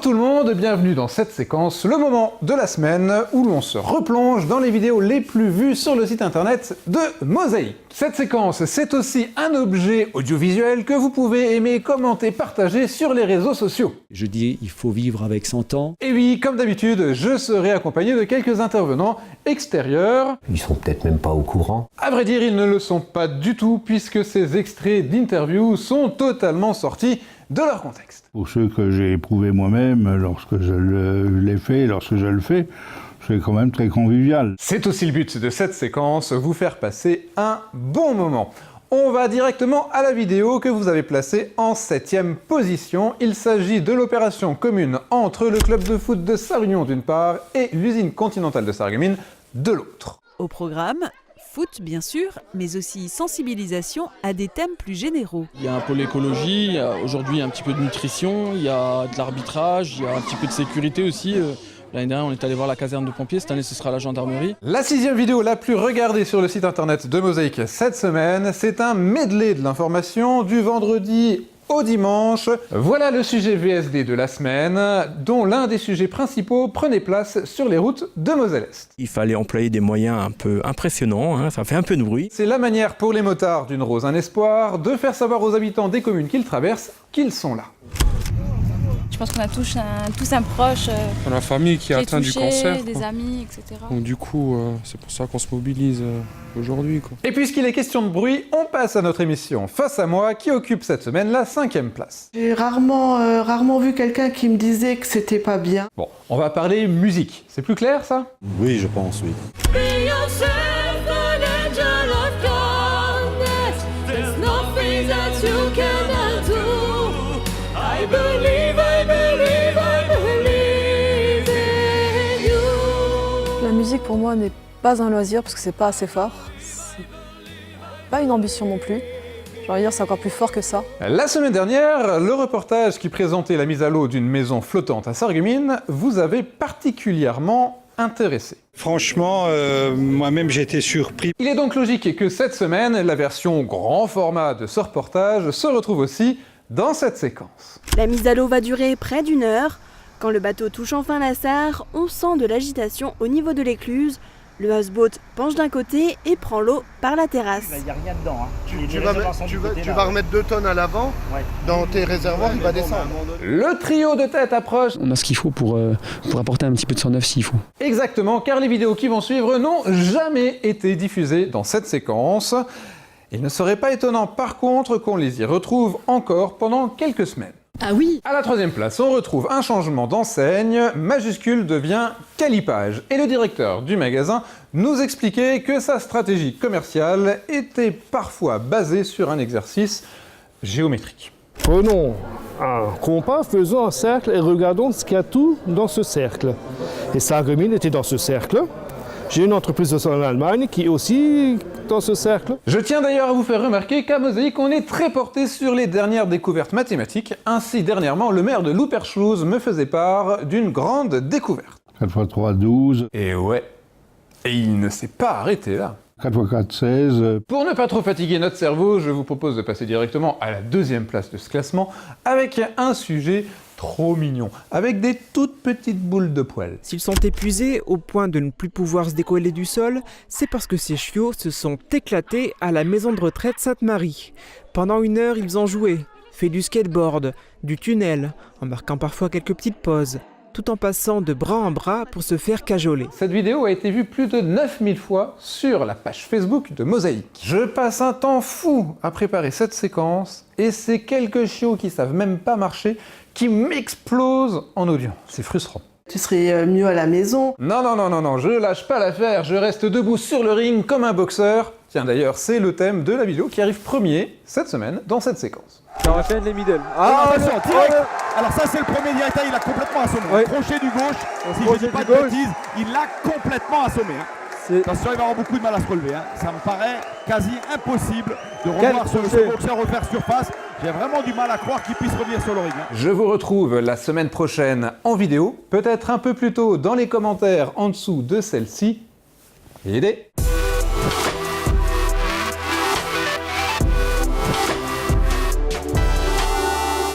tout le monde, bienvenue dans cette séquence, le moment de la semaine où l'on se replonge dans les vidéos les plus vues sur le site internet de Mosaïque. Cette séquence, c'est aussi un objet audiovisuel que vous pouvez aimer, commenter, partager sur les réseaux sociaux. Je dis, il faut vivre avec 100 ans. Et oui, comme d'habitude, je serai accompagné de quelques intervenants extérieurs. Ils sont peut-être même pas au courant. À vrai dire, ils ne le sont pas du tout, puisque ces extraits d'interviews sont totalement sortis de leur contexte. Pour ceux que j'ai éprouvés moi-même, lorsque je l'ai fait, lorsque je le fais, c'est quand même très convivial. C'est aussi le but de cette séquence, vous faire passer un bon moment. On va directement à la vidéo que vous avez placée en 7e position. Il s'agit de l'opération commune entre le club de foot de Sarre-Union d'une part et l'usine continentale de Sarreguemines de l'autre. Au programme, foot bien sûr, mais aussi sensibilisation à des thèmes plus généraux. Il y a un peu l'écologie, il y a aujourd'hui un petit peu de nutrition, il y a de l'arbitrage, il y a un petit peu de sécurité aussi. L'année dernière, on est allé voir la caserne de pompiers, cette année, ce sera la gendarmerie. La 6e vidéo la plus regardée sur le site internet de Mosaïque cette semaine, c'est un medley de l'information du vendredi au dimanche. Voilà le sujet VSD de la semaine, dont l'un des sujets principaux prenait place sur les routes de Moselle-Est. Il fallait employer des moyens un peu impressionnants, ça fait un peu de bruit. C'est la manière pour les motards d'une Rose un espoir de faire savoir aux habitants des communes qu'ils traversent qu'ils sont là. Je pense qu'on a tous un proche la famille qui est atteinte du cancer. Des amis, etc. Donc du coup, c'est pour ça qu'on se mobilise aujourd'hui. Et puisqu'il est question de bruit, on passe à notre émission Face à moi, qui occupe cette semaine la 5e place. J'ai rarement vu quelqu'un qui me disait que c'était pas bien. Bon, on va parler musique. C'est plus clair, ça? Oui, je pense, oui. La musique pour moi n'est pas un loisir parce que c'est pas assez fort. C'est pas une ambition non plus. J'ai envie de dire c'est encore plus fort que ça. La semaine dernière, le reportage qui présentait la mise à l'eau d'une maison flottante à Sarreguemines vous avait particulièrement intéressé. Franchement, moi-même j'ai été surpris. Il est donc logique que cette semaine, la version grand format de ce reportage se retrouve aussi dans cette séquence. La mise à l'eau va durer près d'1 heure. Quand le bateau touche enfin la Sarre, on sent de l'agitation au niveau de l'écluse. Le houseboat penche d'un côté et prend l'eau par la terrasse. Il n'y a rien dedans. Tu vas remettre 2 tonnes à l'avant, dans tes réservoirs, il va descendre. Le trio de tête approche. On a ce qu'il faut pour apporter un petit peu de 109 s'il faut. Exactement, car les vidéos qui vont suivre n'ont jamais été diffusées dans cette séquence. Il ne serait pas étonnant par contre qu'on les y retrouve encore pendant quelques semaines. Ah oui! À la 3e place, on retrouve un changement d'enseigne, majuscule devient Calipage. Et le directeur du magasin nous expliquait que sa stratégie commerciale était parfois basée sur un exercice géométrique. Prenons un compas, faisons un cercle et regardons ce qu'il y a tout dans ce cercle. Et Sarreguemines était dans ce cercle. J'ai une entreprise en Allemagne qui est aussi dans ce cercle. Je tiens d'ailleurs à vous faire remarquer qu'à Mosaïque, on est très porté sur les dernières découvertes mathématiques. Ainsi, dernièrement, le maire de Louperschluze me faisait part d'une grande découverte. 4 x 3, 12. Et ouais, et il ne s'est pas arrêté là. 4 x 4, 16. Pour ne pas trop fatiguer notre cerveau, je vous propose de passer directement à la 2e place de ce classement avec un sujet trop mignon, avec des toutes petites boules de poils. S'ils sont épuisés au point de ne plus pouvoir se décoller du sol, c'est parce que ces chiots se sont éclatés à la maison de retraite Sainte-Marie. Pendant 1 heure, ils ont joué, fait du skateboard, du tunnel, en marquant parfois quelques petites pauses, tout en passant de bras en bras pour se faire cajoler. Cette vidéo a été vue plus de 9000 fois sur la page Facebook de Mosaïque. Je passe un temps fou à préparer cette séquence, et ces quelques chiots qui savent même pas marcher qui m'explosent en audience. C'est frustrant. Tu serais mieux à la maison. Non, je lâche pas l'affaire, je reste debout sur le ring comme un boxeur. Tiens d'ailleurs, c'est le thème de la vidéo qui arrive premier cette semaine dans cette séquence. Ça enchaîne les middle. Attention, direct. Alors ça c'est le premier direct, il a complètement assommé. Crochet du gauche, si je dis pas de bêtises, il l'a complètement assommé. Attention, il va avoir beaucoup de mal à se relever. Ça me paraît quasi impossible de revoir ce boxeur refaire surface. J'ai vraiment du mal à croire qu'il puisse revenir sur le ring. Je vous retrouve la semaine prochaine en vidéo, peut-être un peu plus tôt dans les commentaires en dessous de celle-ci. Et